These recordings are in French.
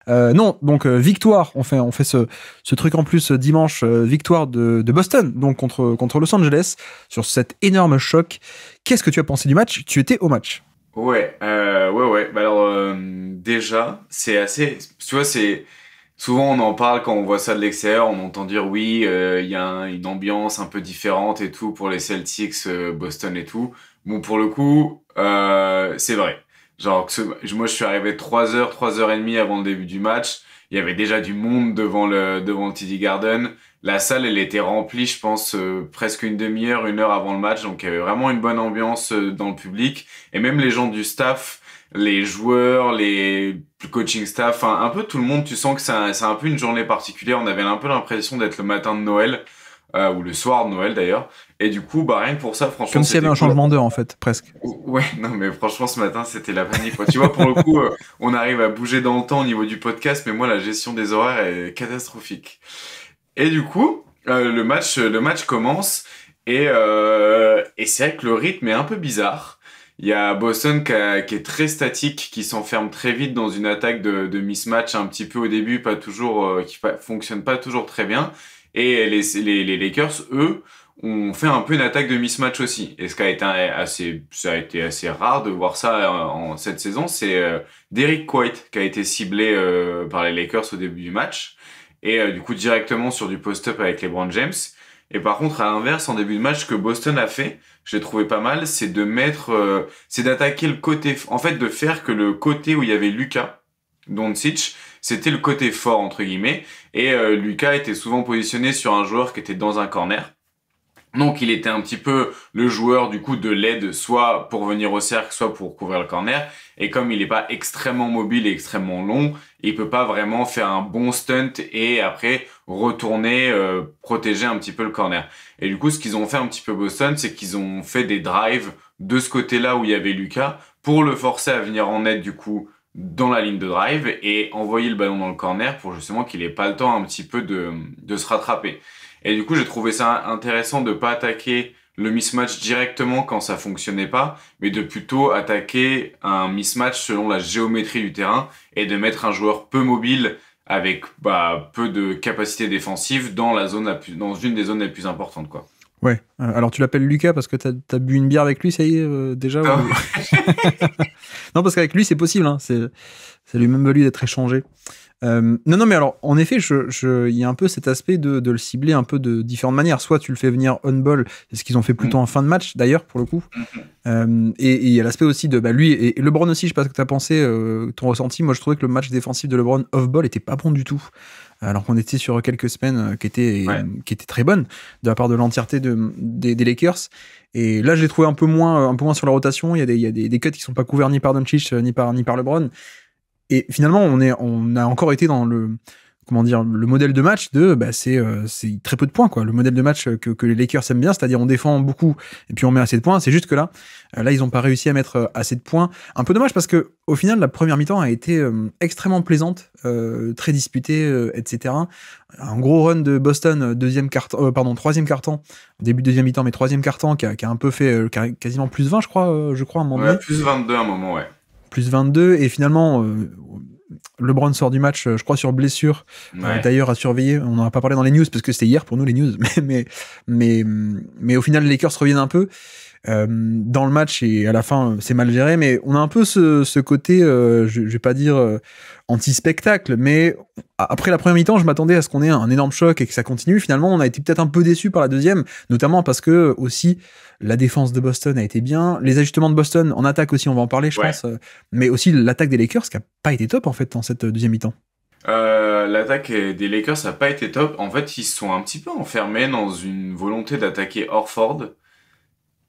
Non, donc victoire. On fait ce truc en plus dimanche, victoire de Boston, donc contre Los Angeles sur cet énorme choc. Qu'est-ce que tu as pensé du match? Tu étais au match. Ouais. Bah alors, déjà, c'est assez. Tu vois, c'est. Souvent, on en parle quand on voit ça de l'extérieur, on entend dire oui, il y a une ambiance un peu différente et tout pour les Celtics, Boston et tout. Bon, pour le coup, c'est vrai. Genre, moi, je suis arrivé 3 heures et demie avant le début du match. Il y avait déjà du monde devant le TD Garden. La salle, elle était remplie, je pense, presque une demi-heure, 1 heure avant le match. Donc, il y avait vraiment une bonne ambiance dans le public. Et même les gens du staff, les joueurs, les coaching staff, enfin, un peu tout le monde, tu sens que c'est un peu une journée particulière. On avait un peu l'impression d'être le matin de Noël, ou le soir de Noël d'ailleurs. Et du coup, bah rien que pour ça, franchement, Comme s'il y avait c'était un cool. changement d'heure, en fait, presque. Ouais, non, mais franchement, ce matin, c'était la panique, quoi. Tu vois, pour le coup, on arrive à bouger dans le temps au niveau du podcast, mais moi, la gestion des horaires est catastrophique. Et du coup, le match commence et c'est vrai que le rythme est un peu bizarre. Il y a Boston qui est très statique, qui s'enferme très vite dans une attaque de mismatch un petit peu au début, pas toujours, fonctionne pas toujours très bien. Et les Lakers, eux, ont fait un peu une attaque de mismatch aussi. Et ça a été assez rare de voir ça en cette saison. C'est Derrick White qui a été ciblé par les Lakers au début du match et du coup directement sur du post-up avec LeBron James. Et par contre, à l'inverse, en début de match, ce que Boston a fait, je l'ai trouvé pas mal, c'est d'attaquer le côté, en fait, de faire que le côté où il y avait Luka Doncic, c'était le côté fort entre guillemets, et Luka était souvent positionné sur un joueur qui était dans un corner. Donc il était un petit peu le joueur du coup de l'aide, soit pour venir au cercle, soit pour couvrir le corner. Et comme il n'est pas extrêmement mobile et extrêmement long, il peut pas vraiment faire un bon stunt et après retourner protéger un petit peu le corner. Et du coup, ce qu'ils ont fait un petit peu Boston, c'est qu'ils ont fait des drives de ce côté-là où il y avait Lucas pour le forcer à venir en aide du coup dans la ligne de drive et envoyer le ballon dans le corner pour justement qu'il ait pas le temps un petit peu de se rattraper. Et du coup, j'ai trouvé ça intéressant de pas attaquer le mismatch directement quand ça fonctionnait pas, mais de plutôt attaquer un mismatch selon la géométrie du terrain et de mettre un joueur peu mobile avec peu de capacité défensive dans dans une des zones les plus importantes, quoi. Ouais. Alors tu l'appelles Lucas parce que t'as bu une bière avec lui, ça y est, déjà ou... Non, parce qu'avec lui, c'est possible. Hein. Ça lui a même valu d'être échangé. Non, mais alors, en effet, il y a un peu cet aspect de le cibler un peu de différentes manières. Soit tu le fais venir on-ball, c'est ce qu'ils ont fait plutôt en fin de match, d'ailleurs, pour le coup. Et il y a l'aspect aussi de lui et LeBron aussi, je sais pas ce que tu as pensé, ton ressenti. Moi, je trouvais que le match défensif de LeBron off-ball était pas bon du tout. Alors qu'on était sur quelques semaines qui étaient très bonnes de la part de l'entièreté des Lakers. Et là, je l'ai trouvé un peu moins sur la rotation. Il y a des cuts qui sont pas couverts ni par Doncic ni par LeBron. Et finalement, on a encore été dans le modèle de match c'est très peu de points, quoi. Le modèle de match que les Lakers aiment bien, c'est-à-dire on défend beaucoup et puis on met assez de points. C'est juste que là, ils ont pas réussi à mettre assez de points. Un peu dommage parce que au final, la première mi-temps a été extrêmement plaisante, très disputée, etc. Un gros run de Boston, troisième quart-temps, début de deuxième mi-temps, mais troisième quart-temps qui a un peu fait quasiment plus 20, je crois, à un moment donné. Ouais, plus 22 à un moment, ouais. Plus 22, et finalement LeBron sort du match, je crois, sur blessure. Ouais. D'ailleurs, à surveiller. On n'en a pas parlé dans les news parce que c'était hier pour nous les news, mais au final les Lakers reviennent un peu dans le match et à la fin c'est mal géré, mais on a un peu ce côté, je vais pas dire anti-spectacle, mais après la première mi-temps je m'attendais à ce qu'on ait un énorme choc et que ça continue. Finalement on a été peut-être un peu déçus par la deuxième, notamment parce que aussi la défense de Boston a été bien, les ajustements de Boston en attaque aussi, on va en parler je pense, mais aussi l'attaque des Lakers qui a pas été top en fait dans cette deuxième mi-temps. L'attaque des Lakers n'a pas été top. En fait, ils se sont un petit peu enfermés dans une volonté d'attaquer Horford.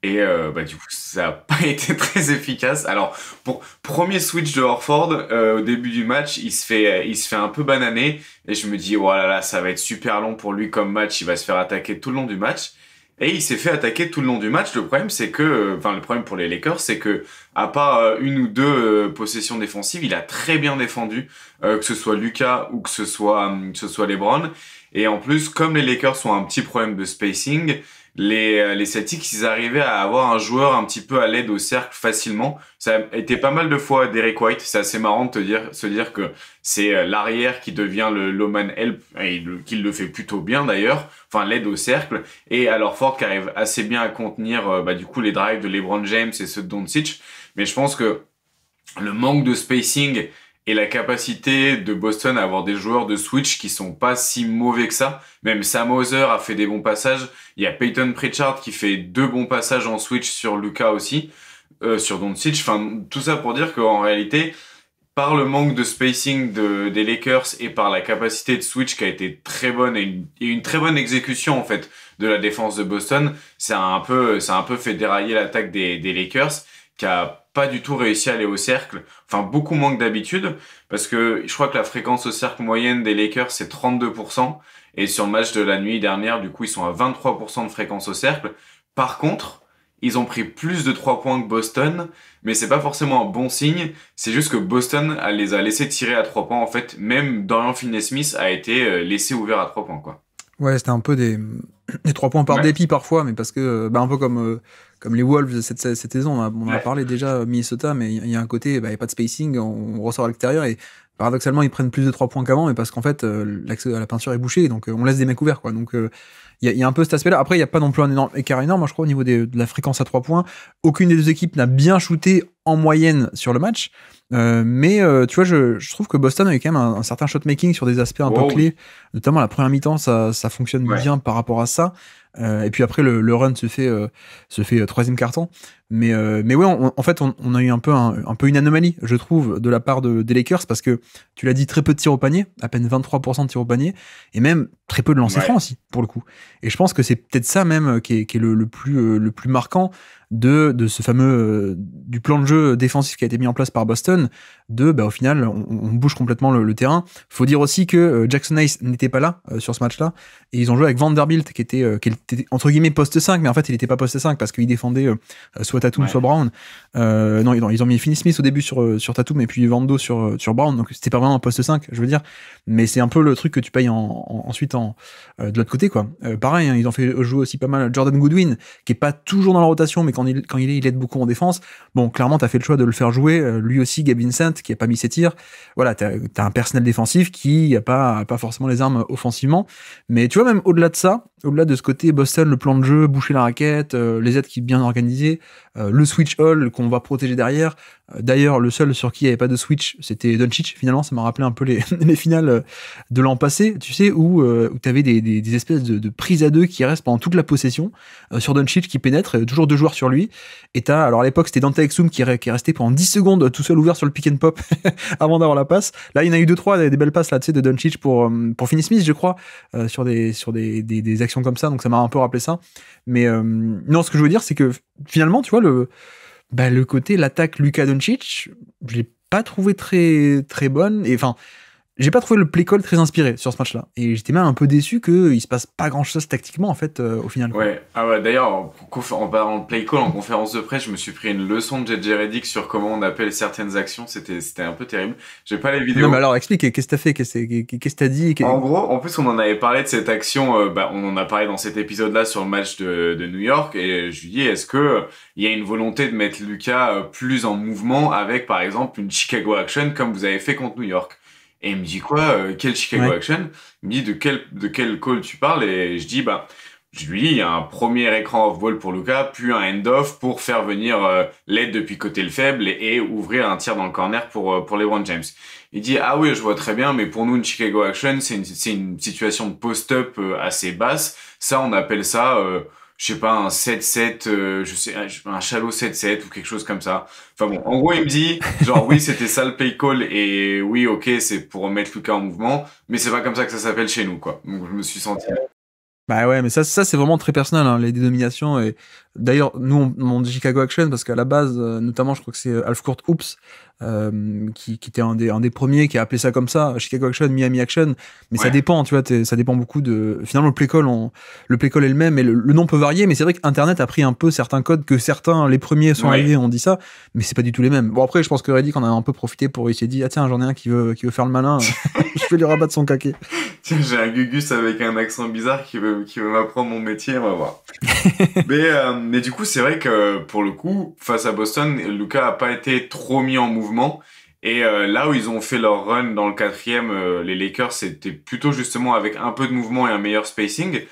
Et du coup, ça n'a pas été très efficace. Alors, pour premier switch de Horford, au début du match, il se fait un peu bananer. Et je me dis, oh là là, ça va être super long pour lui comme match. Il va se faire attaquer tout le long du match. Et il s'est fait attaquer tout le long du match. Le problème, c'est que, le problème pour les Lakers, c'est que, à part une ou deux possessions défensives, il a très bien défendu, que ce soit Luka ou que ce soit LeBron. Et en plus, comme les Lakers ont un petit problème de spacing, les Celtics, ils arrivaient à avoir un joueur un petit peu à l'aide au cercle facilement. Ça a été pas mal de fois Derek White. C'est assez marrant de se dire que c'est l'arrière qui devient le low man help, et qu'il le fait plutôt bien d'ailleurs. Enfin, l'aide au cercle. Et alors Ford qui arrive assez bien à contenir, du coup, les drives de LeBron James et ceux de Doncic. Mais je pense que le manque de spacing et la capacité de Boston à avoir des joueurs de switch qui sont pas si mauvais que ça. Même Sam Hauser a fait des bons passages. Il y a Peyton Pritchard qui fait 2 bons passages en switch sur Luka aussi, sur Doncic. Enfin, tout ça pour dire qu'en réalité, par le manque de spacing des Lakers et par la capacité de switch qui a été très bonne et une très bonne exécution en fait de la défense de Boston, ça a un peu fait dérailler l'attaque des Lakers, qui a pas du tout réussi à aller au cercle, enfin beaucoup moins que d'habitude, parce que je crois que la fréquence au cercle moyenne des Lakers c'est 32%, et sur le match de la nuit dernière, du coup ils sont à 23% de fréquence au cercle. Par contre, ils ont pris plus de 3 points que Boston, mais c'est pas forcément un bon signe, c'est juste que Boston les a laissés tirer à 3 points en fait, même Dorian Finney-Smith a été laissé ouvert à 3 points quoi. Ouais, c'était un peu des 3 points par dépit parfois, mais parce que, un peu comme les Wolves cette saison, on a parlé déjà Minnesota, mais il y a un côté, il n'y a pas de spacing, on ressort à l'extérieur et paradoxalement ils prennent plus de 3 points qu'avant, mais parce qu'en fait l'accès à la peinture est bouché, donc on laisse des mecs ouverts quoi. Donc il y a un peu cet aspect-là. Après il n'y a pas non plus un énorme écart énorme, moi je crois au niveau de la fréquence à 3 points. Aucune des deux équipes n'a bien shooté en moyenne sur le match. Mais tu vois, je trouve que Boston a eu quand même un certain shotmaking sur des aspects un peu clés, notamment la première mi-temps, ça fonctionne bien par rapport à ça. Et puis après le run se fait troisième quart-temps. Mais ouais, en fait, on a eu un peu une anomalie, je trouve, de la part des Lakers, parce que tu l'as dit, très peu de tirs au panier, à peine 23% de tirs au panier, et même très peu de lancers francs aussi, pour le coup. Et je pense que c'est peut-être ça même qui est le plus marquant de ce fameux du plan de jeu défensif qui a été mis en place par Boston, au final on bouge complètement le terrain. Faut dire aussi que Jackson Hayes n'était pas là sur ce match-là, et ils ont joué avec Vanderbilt qui était entre guillemets poste 5, mais en fait il était pas poste 5 parce qu'il défendait soit Tatum soit Brown. Non, ils ont mis Finney Smith au début sur Tatum et puis Vando sur Brown, donc c'était pas vraiment un poste 5, je veux dire, mais c'est un peu le truc que tu payes ensuite de l'autre côté quoi. Pareil, hein, ils ont fait jouer aussi pas mal Jordan Goodwin, qui est pas toujours dans la rotation, mais quand il aide beaucoup en défense. Bon, clairement, t'as fait le choix de le faire jouer. Lui aussi, Gabe Vincent, qui a pas mis ses tirs. Voilà, t'as un personnel défensif qui a pas forcément les armes offensivement. Mais tu vois, même au-delà de ça, au-delà de ce côté Boston, le plan de jeu, boucher la raquette, les aides qui bien organisées, le switch all qu'on va protéger derrière. D'ailleurs, le seul sur qui il n'y avait pas de switch, c'était Doncic. Finalement, ça m'a rappelé un peu les finales de l'an passé, tu sais, où t'avais des espèces de prises à deux qui restent pendant toute la possession sur Doncic qui pénètre, toujours 2 joueurs sur lui. Et alors à l'époque, c'était Dante Exum qui est resté pendant 10 secondes tout seul ouvert sur le pick and pop avant d'avoir la passe. Là, il y en a eu 2-3 des belles passes là, tu sais, de Doncic pour Finney Smith, je crois, sur des actions comme ça. Donc ça m'a un peu rappelé ça. Mais non, ce que je veux dire, c'est que finalement, tu vois, le côté l'attaque Luka Doncic, je l'ai pas trouvé très très bonne, et enfin j'ai pas trouvé le play call très inspiré sur ce match-là, et j'étais même un peu déçu qu'il se passe pas grand-chose tactiquement en fait au final. Ouais, d'ailleurs en parlant de play call, en conférence de presse, je me suis pris une leçon de JJ Redick sur comment on appelle certaines actions, c'était un peu terrible. J'ai pas les vidéos. Non mais alors explique, qu'est-ce que t'as fait, qu'est-ce que t'as dit En gros, en plus on en avait parlé de cette action, on en a parlé dans cet épisode-là sur le match de New York, et je lui dis, est-ce que il y a une volonté de mettre Luka plus en mouvement avec par exemple une Chicago action comme vous avez fait contre New York? Et il me dit quoi, quel Chicago action? Il me dit de quel call tu parles, et je dis je lui dis, il y a un premier écran off-ball pour Luka, puis un end-off pour faire venir l'aide depuis côté le faible et ouvrir un tir dans le corner pour LeBron James. Il dit, ah oui, je vois très bien, mais pour nous, une Chicago action, c'est une situation de post-up assez basse. Ça, on appelle ça, je sais pas, un 7-7, un shallow 7-7 ou quelque chose comme ça. Enfin bon, en gros, il me dit, genre, oui, c'était ça le play call, et oui, ok, c'est pour mettre Luka en mouvement, mais c'est pas comme ça que ça s'appelle chez nous, quoi. Donc, je me suis senti... Bah ouais, mais ça c'est vraiment très personnel, hein, les dénominations. Et d'ailleurs, nous on dit Chicago Action parce qu'à la base, notamment, je crois que c'est Half Court Hoops qui était un des premiers qui a appelé ça comme ça, Chicago Action, Miami Action. Mais ça dépend, tu vois, ça dépend beaucoup de. Finalement, le play call est le même, mais le nom peut varier. Mais c'est vrai qu'Internet a pris un peu certains codes que certains, les premiers sont arrivés, ont dit ça, mais c'est pas du tout les mêmes. Bon après, je pense que Reddick en a un peu profité pour essayer de dire, ah tiens, j'en ai un qui veut faire le malin, je vais lui rabattre son caquet. Tiens, j'ai un Gugus avec un accent bizarre qui veut m'apprendre mon métier, on va voir. Mais du coup, c'est vrai que pour le coup, face à Boston, Luka a pas été trop mis en mouvement. Et là où ils ont fait leur run dans le quatrième, les Lakers, c'était plutôt justement avec un peu de mouvement et un meilleur spacing.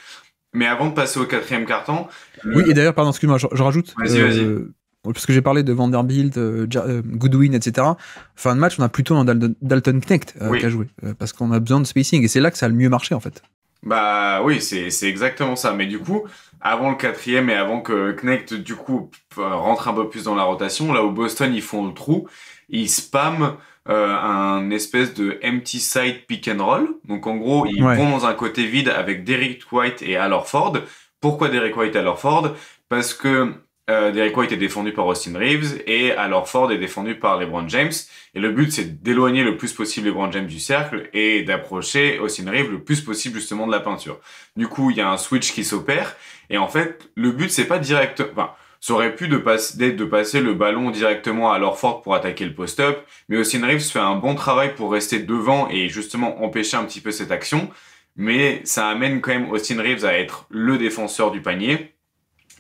Mais avant de passer au quatrième quart-temps... Oui, et d'ailleurs, pardon, excuse-moi, je rajoute. Vas-y. Parce que j'ai parlé de Vanderbilt, Goodwin, etc. Fin de match, on a plutôt un Dalton Knecht qui a joué. Parce qu'on a besoin de spacing. Et c'est là que ça a le mieux marché, en fait. Bah oui, c'est exactement ça. Mais du coup, avant le quatrième et avant que Knecht, du coup, rentre un peu plus dans la rotation, là où Boston, ils font le trou, ils spamment un espèce de empty side pick and roll. Donc en gros, ils vont dans un côté vide avec Derrick White et Al Horford. Pourquoi Derrick White et Al Horford? Parce que Derrick White est défendu par Austin Reeves et Al Horford est défendu par LeBron James. Et le but, c'est d'éloigner le plus possible LeBron James du cercle et d'approcher Austin Reeves le plus possible justement de la peinture. Du coup, il y a un switch qui s'opère. Et en fait, le but, c'est pas direct... Enfin, ça aurait pu de passer le ballon directement à Horford pour attaquer le post-up, mais Austin Reeves fait un bon travail pour rester devant et justement empêcher un petit peu cette action. Mais ça amène quand même Austin Reeves à être le défenseur du panier.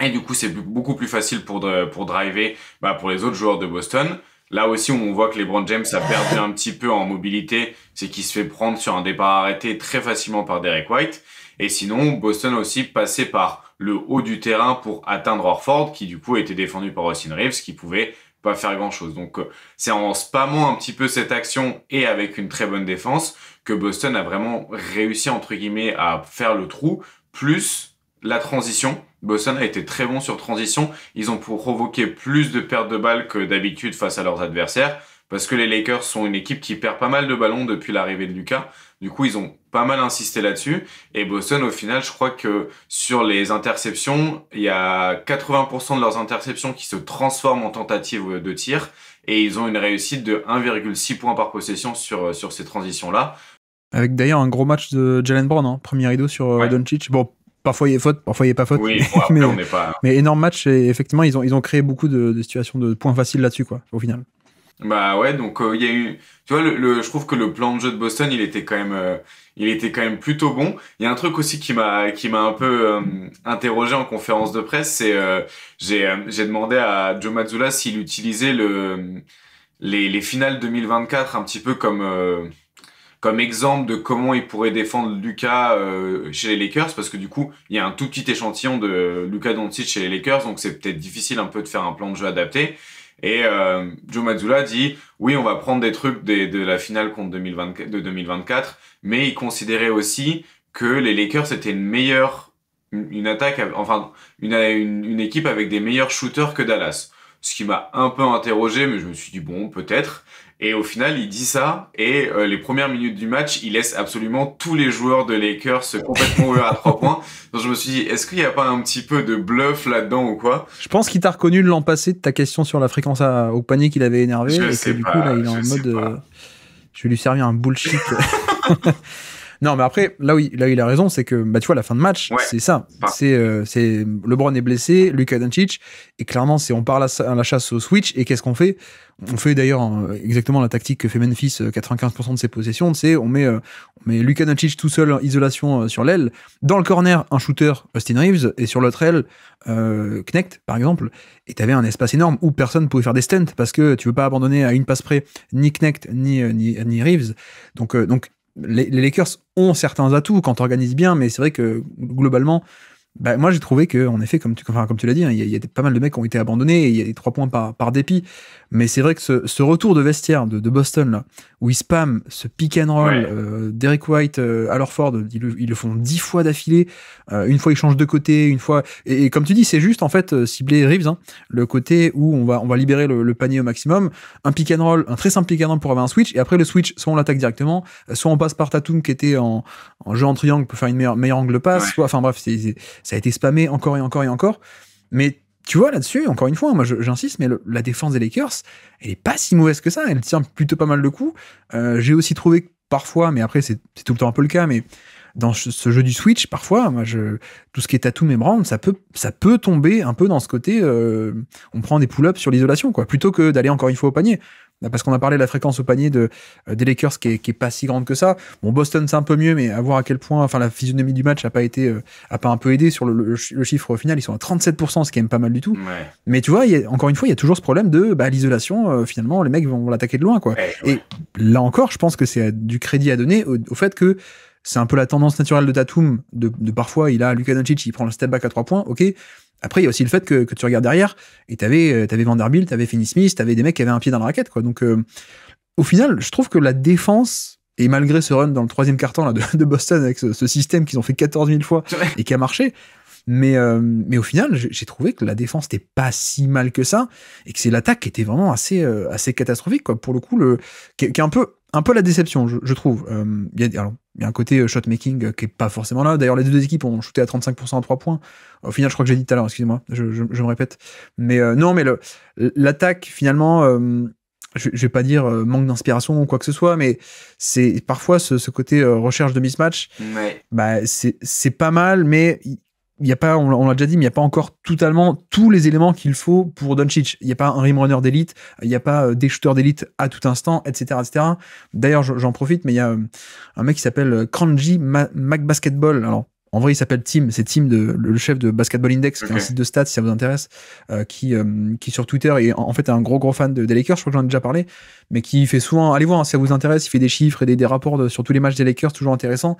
Et du coup, c'est beaucoup plus facile pour driver pour les autres joueurs de Boston. Là aussi, où on voit que LeBron James a perdu un petit peu en mobilité, c'est qu'il se fait prendre sur un départ arrêté très facilement par Derrick White. Et sinon, Boston a aussi passé par le haut du terrain pour atteindre Horford, qui du coup était défendu par Austin Reeves, qui pouvait pas faire grand-chose. Donc c'est en spammant un petit peu cette action et avec une très bonne défense que Boston a vraiment réussi, entre guillemets, à faire le trou, plus la transition. Boston a été très bon sur transition. Ils ont provoqué plus de pertes de balles que d'habitude face à leurs adversaires, parce que les Lakers sont une équipe qui perd pas mal de ballons depuis l'arrivée de Luka. Du coup, ils ont pas mal insisté là-dessus. Et Boston, au final, je crois que sur les interceptions, il y a 80% de leurs interceptions qui se transforment en tentatives de tir. Et ils ont une réussite de 1,6 points par possession sur ces transitions-là. Avec d'ailleurs un gros match de Jalen Brown, hein, premier rideau sur Doncic. Bon, parfois il y a faute, parfois il n'y a pas faute. Oui, bon, après, on n'est pas... Mais énorme match. Et effectivement, ils ont créé beaucoup de situations de points faciles là-dessus, quoi, au final. Bah ouais, donc il y a eu, tu vois, je trouve que le plan de jeu de Boston, il était quand même plutôt bon. Il y a un truc aussi qui m'a un peu interrogé en conférence de presse, c'est j'ai demandé à Joe Mazzulla s'il utilisait les finales 2024 un petit peu comme exemple de comment il pourrait défendre Luka chez les Lakers, parce que du coup, il y a un tout petit échantillon de Luka Doncic chez les Lakers, donc c'est peut-être difficile un peu de faire un plan de jeu adapté. Et Joe Mazzulla dit oui, on va prendre des trucs de la finale contre 2024, mais il considérait aussi que les Lakers étaient une attaque, enfin une équipe avec des meilleurs shooters que Dallas. Ce qui m'a un peu interrogé, mais je me suis dit bon, peut-être. Et au final, il dit ça, et les premières minutes du match, il laisse absolument tous les joueurs de Lakers complètement ouverts à 3 points. Donc je me suis dit, est-ce qu'il n'y a pas un petit peu de bluff là-dedans ou quoi? Je pense qu'il t'a reconnu l'an passé de ta question sur la fréquence au panier qu'il avait énervé, et que du coup, là, il est en mode... je vais lui servir un bullshit. Non, mais après, là où il a raison, c'est que, tu vois, la fin de match, c'est ça. C'est LeBron est blessé, Luka Doncic, et clairement, on part à la chasse au switch, et qu'est-ce qu'on fait? On fait d'ailleurs exactement la tactique que fait Memphis 95% de ses possessions, c'est on met Luka Doncic tout seul en isolation sur l'aile, dans le corner, un shooter, Austin Reeves, et sur l'autre aile, Knecht, par exemple, et t'avais un espace énorme où personne pouvait faire des stunts, parce que tu veux pas abandonner à une passe près ni Knecht, ni Reeves. Donc les Lakers ont certains atouts quand tu organises bien, mais c'est vrai que globalement, moi j'ai trouvé que, en effet, comme tu l'as dit, hein, il y a pas mal de mecs qui ont été abandonnés et il y a des 3 points par dépit. Mais c'est vrai que ce retour de vestiaire de Boston, là, où ils spamment ce pick and roll, Derrick White, Al Horford, ils le font 10 fois d'affilée. Une fois ils changent de côté, une fois. Et comme tu dis, c'est juste en fait cibler Reeves, hein, le côté où on va libérer le panier au maximum. Un pick and roll, un très simple pick and roll pour avoir un switch. Et après le switch, soit on l'attaque directement, soit on passe par Tatum qui était en jeu en triangle pour faire une meilleure angle de passe. Soit, enfin bref, ça a été spammé encore et encore et encore. Mais tu vois, là-dessus, encore une fois, moi j'insiste, mais la défense des Lakers, elle est pas si mauvaise que ça, elle tient plutôt pas mal de coups. J'ai aussi trouvé que parfois, mais après c'est tout le temps un peu le cas, mais dans ce jeu du Switch, parfois, tout ce qui est Tatum et Brown, ça peut tomber un peu dans ce côté, on prend des pull-ups sur l'isolation, quoi, plutôt que d'aller encore une fois au panier. Parce qu'on a parlé de la fréquence au panier des Lakers qui est pas si grande que ça. Bon, Boston c'est un peu mieux, mais à voir à quel point, enfin la physionomie du match a pas un peu aidé sur le chiffre final. Ils sont à 37%, ce qui est même pas mal du tout. Ouais. Mais tu vois, encore une fois, il y a toujours ce problème de l'isolation. Finalement, les mecs vont l'attaquer de loin, quoi. Ouais. Et là encore, je pense que c'est du crédit à donner au fait que c'est un peu la tendance naturelle de Tatum de parfois il a Luka Doncic, il prend le step back à 3 points, ok. Après, il y a aussi le fait que tu regardes derrière, et t'avais Vanderbilt, t'avais Finney-Smith, t'avais des mecs qui avaient un pied dans la raquette, quoi. Donc, au final, je trouve que la défense, et malgré ce run dans le troisième quart-temps là, de Boston, avec ce système qu'ils ont fait 14 000 fois, et qui a marché, mais au final, j'ai trouvé que la défense n'était pas si mal que ça, et que c'est l'attaque qui était vraiment assez catastrophique, quoi. Pour le coup, qui est un peu la déception, je trouve. Il y a un côté shot-making qui est pas forcément là. D'ailleurs, les deux équipes ont shooté à 35% à 3 points. Au final, je crois que j'ai dit tout à l'heure, excusez-moi, je me répète. Mais non, mais l'attaque, finalement, je vais pas dire manque d'inspiration ou quoi que ce soit, mais c'est parfois ce côté recherche de mismatch. Ouais. Bah, c'est pas mal, mais il y a pas, on l'a déjà dit, mais il n'y a pas encore totalement tous les éléments qu'il faut pour Doncic. Il n'y a pas un rim runner d'élite, il n'y a pas des shooters d'élite à tout instant, etc., etc. D'ailleurs, j'en profite, mais il y a un mec qui s'appelle Cranji McBasketball. Alors, en vrai, il s'appelle Tim, c'est Tim, le chef de Basketball Index, qui est un site de stats, si ça vous intéresse, qui sur Twitter est en fait un gros fan des Lakers, je crois que j'en ai déjà parlé, mais qui fait souvent, allez voir, hein, si ça vous intéresse, il fait des chiffres et des rapports sur tous les matchs des Lakers, toujours intéressants.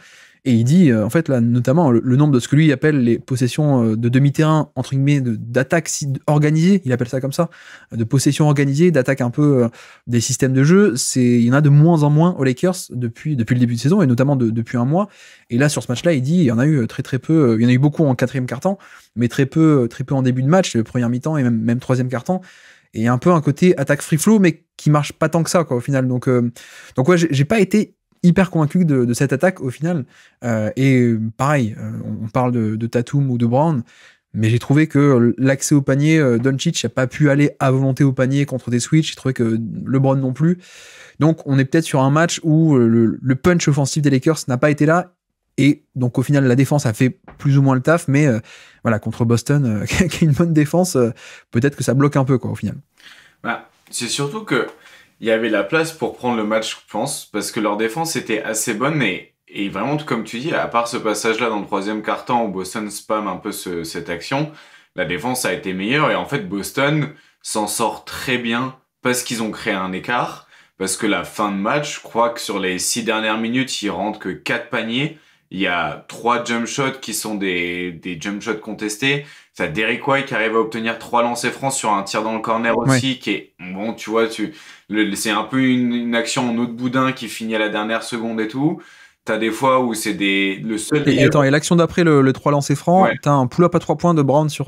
Et il dit, en fait, là, notamment, le nombre de ce que lui appelle les possessions de demi-terrain, entre guillemets, d'attaque organisée, il appelle ça comme ça, de possessions organisées, d'attaque un peu des systèmes de jeu, il y en a de moins en moins aux Lakers depuis le début de saison, et notamment depuis un mois. Et là, sur ce match-là, il dit, il y en a eu très peu, il y en a eu beaucoup en quatrième quart-temps, mais très peu en début de match, le premier mi-temps et même troisième quart-temps. Et un peu un côté attaque free flow, mais qui marche pas tant que ça, quoi, au final. Donc ouais, j'ai pas été hyper convaincu de cette attaque au final, et pareil, on parle de Tatum ou de Brown, mais j'ai trouvé que l'accès au panier, Doncic n'a pas pu aller à volonté au panier contre des switches, j'ai trouvé que LeBron non plus, donc on est peut-être sur un match où le punch offensif des Lakers n'a pas été là, et donc au final la défense a fait plus ou moins le taf, mais voilà, contre Boston, qui a une bonne défense, peut-être que ça bloque un peu, quoi, au final. Bah, c'est surtout que il y avait la place pour prendre le match, je pense, parce que leur défense était assez bonne, et vraiment, comme tu dis, à part ce passage-là dans le troisième quart-temps où Boston spam un peu cette action, la défense a été meilleure, et en fait, Boston s'en sort très bien parce qu'ils ont créé un écart, parce que la fin de match, je crois que sur les 6 dernières minutes, ils rentrent que 4 paniers, il y a 3 jump shots qui sont des jump shots contestés. T'as Derrick White qui arrive à obtenir 3 lancers francs sur un tir dans le corner aussi, ouais, qui est, bon, tu vois, c'est un peu une action en eau de boudin qui finit à la dernière seconde et tout. T'as des fois où c'est le seul... Et attends, et l'action d'après le 3 lancers francs, ouais, t'as un pull-up à 3 points de Brown sur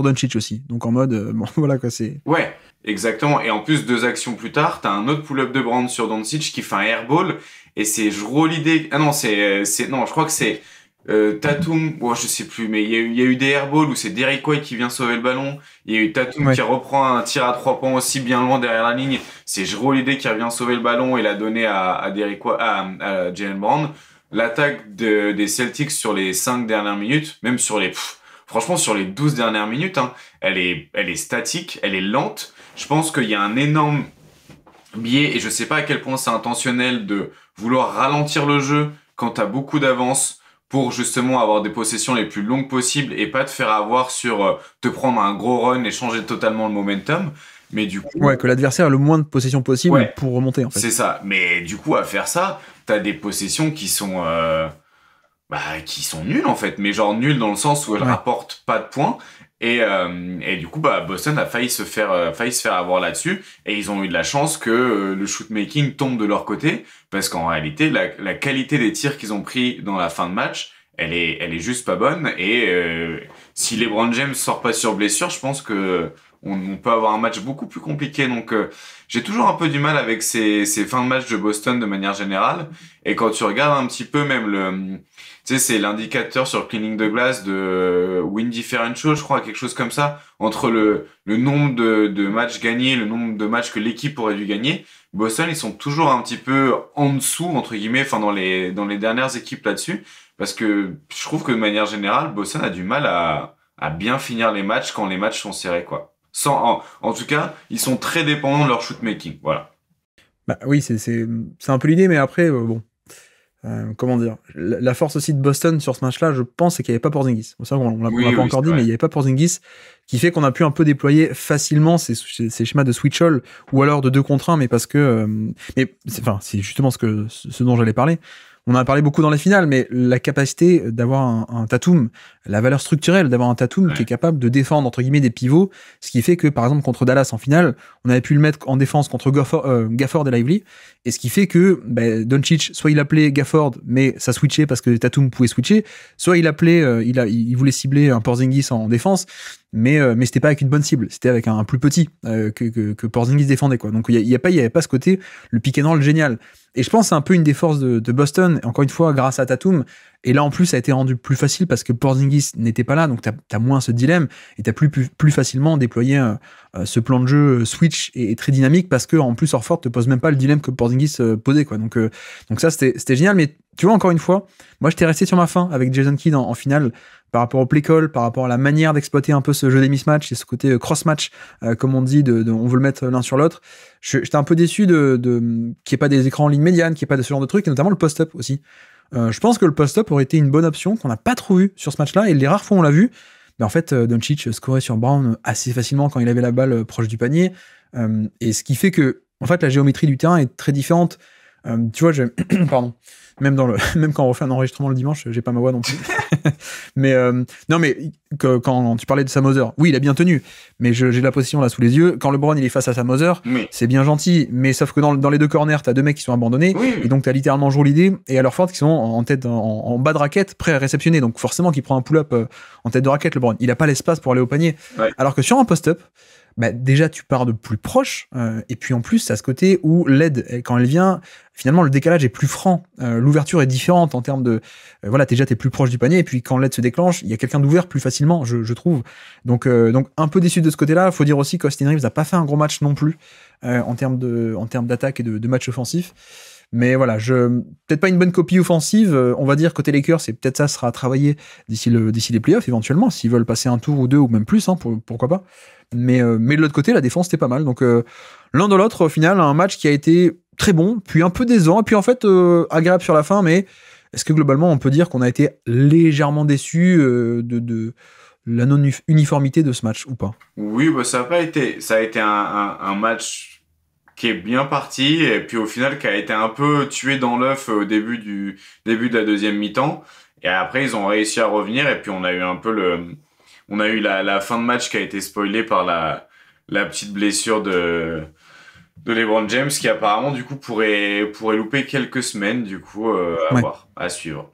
Doncic aussi. Donc en mode, bon, voilà quoi, c'est... Ouais, exactement. Et en plus, 2 actions plus tard, t'as un autre pull-up de Brown sur Doncic qui fait un airball. Et c'est Jrue Holiday... Ah non, non, je crois que c'est Tatum... Bon, je sais plus, mais il y a eu des airballs où c'est Derrick White qui vient sauver le ballon. Il y a eu Tatum, ouais, qui reprend un tir à 3 points aussi bien loin derrière la ligne. C'est Jrue Holiday qui revient sauver le ballon et l'a donné à Derrick White, à Jaylen Brown. L'attaque des Celtics sur les 5 dernières minutes, même sur franchement, sur les 12 dernières minutes, hein, elle est statique, elle est lente. Je pense qu'il y a un énorme biais, et je sais pas à quel point c'est intentionnel de vouloir ralentir le jeu quand t'as beaucoup d'avance pour justement avoir des possessions les plus longues possibles et pas te faire avoir sur te prendre un gros run et changer totalement le momentum. Mais du coup... Ouais, que l'adversaire a le moins de possessions possible, ouais, pour remonter, en fait. C'est ça. Mais du coup, à faire ça, t'as des possessions qui sont nulles, en fait. Mais genre nulles dans le sens où elles, ouais, rapportent pas de points. Et du coup, Boston a failli se faire avoir là-dessus. Et ils ont eu de la chance que le shoot-making tombe de leur côté. Parce qu'en réalité, la qualité des tirs qu'ils ont pris dans la fin de match, elle est juste pas bonne. Et si LeBron James sort pas sur blessure, je pense que on peut avoir un match beaucoup plus compliqué. Donc j'ai toujours un peu du mal avec ces fins de match de Boston de manière générale. Et quand tu regardes un petit peu même tu sais, c'est l'indicateur sur Cleaning the Glass de Win Differential, je crois, quelque chose comme ça, entre le nombre de matchs gagnés, le nombre de matchs que l'équipe aurait dû gagner. Boston, ils sont toujours un petit peu en dessous, entre guillemets, enfin dans les dernières équipes là-dessus, parce que je trouve que de manière générale, Boston a du mal à bien finir les matchs quand les matchs sont serrés, quoi. En tout cas, ils sont très dépendants de leur shoot-making, voilà. Bah oui, c'est un peu l'idée, mais après, bon. Comment dire, la force aussi de Boston sur ce match-là, je pense, c'est qu'il n'y avait pas Porzingis. C'est vrai qu'on l'a pas encore dit, mais il n'y avait pas Porzingis, qui fait qu'on a pu un peu déployer facilement ces schémas de switch all ou alors de 2 contre 1, mais parce que, mais c'est justement ce dont j'allais parler. On en a parlé beaucoup dans les finales, mais la capacité d'avoir un Tatum, la valeur structurelle d'avoir un Tatum qui est capable de défendre entre guillemets des pivots, ce qui fait que par exemple contre Dallas en finale, on avait pu le mettre en défense contre Gafford et Lively, et ce qui fait que Doncic, soit il appelait Gafford, mais ça switchait parce que Tatum pouvait switcher, soit il appelait, il voulait cibler un Porzingis en défense, mais c'était pas avec une bonne cible, c'était avec un plus petit que Porzingis défendait, quoi. Donc il y avait pas ce côté, le pick and roll génial. Et je pense que c'est un peu une des forces de Boston, encore une fois, grâce à Tatum. Et là, en plus, ça a été rendu plus facile parce que Porzingis n'était pas là, donc t'as moins ce dilemme et t'as plus facilement déployé ce plan de jeu switch et très dynamique parce que en plus, Horford te pose même pas le dilemme que Porzingis posait, quoi. Donc ça, c'était génial. Mais tu vois, encore une fois, moi, j'étais resté sur ma faim avec Jason Kidd en finale par rapport au play call, par rapport à la manière d'exploiter un peu ce jeu des mismatchs et ce côté cross-match, comme on dit, on veut le mettre l'un sur l'autre. J'étais un peu déçu qu'il n'y ait pas des écrans en ligne médiane, qu'il n'y ait pas de ce genre de trucs, et notamment le post-up aussi. Je pense que le post-up aurait été une bonne option qu'on n'a pas trop vu sur ce match-là, et les rares fois où on l'a vu, en fait, Doncic scorait sur Brown assez facilement quand il avait la balle proche du panier, et ce qui fait que, en fait, la géométrie du terrain est très différente. Tu vois, pardon. Même quand on refait un enregistrement le dimanche, j'ai pas ma voix non plus. Mais non, mais quand tu parlais de Sam Hauser, oui, il a bien tenu, mais j'ai la position là sous les yeux. Quand LeBron il est face à Sam Hauser, c'est bien gentil, mais sauf que dans les deux corners, t'as 2 mecs qui sont abandonnés, et donc t'as littéralement Jrue Holiday et Horford qui sont en tête, en bas de raquette, prêts à réceptionner. Donc forcément, qu'il prend un pull-up en tête de raquette, LeBron, il a pas l'espace pour aller au panier. Ouais. Alors que sur un post-up, déjà tu pars de plus proche, et puis en plus, à ce côté où l'aide, quand elle vient, finalement le décalage est plus franc, l'ouverture est différente en termes de, voilà, t'es plus proche du panier, et puis quand l'aide se déclenche, il y a quelqu'un d'ouvert plus facilement, je trouve. Donc un peu déçu de ce côté-là. Faut dire aussi qu'Austin Reeves n'a pas fait un gros match non plus, en termes d'attaque et de match offensif. Mais voilà, peut-être pas une bonne copie offensive. On va dire côté Lakers, c'est peut-être ça sera travaillé d'ici les playoffs éventuellement, s'ils veulent passer un tour ou 2 ou même plus, pourquoi pas. Mais de l'autre côté, la défense c'était pas mal. Donc l'un de l'autre, au final, un match qui a été très bon, puis un peu décevant, et puis en fait agréable sur la fin. Mais est-ce que globalement on peut dire qu'on a été légèrement déçu de la non-uniformité de ce match ou pas? Oui, ça a été un match qui est bien parti, et puis au final qui a été un peu tué dans l'œuf au début de la deuxième mi-temps, et après ils ont réussi à revenir, et puis on a eu la fin de match qui a été spoilée par la petite blessure de LeBron James, qui apparemment du coup pourrait louper quelques semaines, du coup voir, à suivre.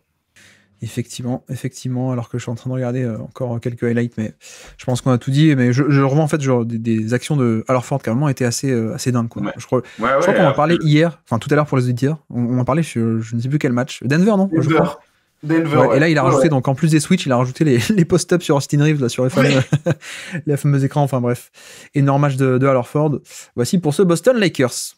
Effectivement, alors que je suis en train de regarder encore quelques highlights, mais je pense qu'on a tout dit. Mais je revois en fait des actions de Horford qui vraiment étaient assez dingues, quoi. Ouais. Je crois qu'on en parlait hier, enfin tout à l'heure pour les auditeurs, on en parlait sur je ne sais plus quel match, Denver, non? Denver. Ouais. Et là il a rajouté, donc en plus des switches, il a rajouté les post-ups sur Austin Reeves là, sur les fameux écrans. Enfin bref, énorme match de Horford. Voici pour ce Boston Lakers.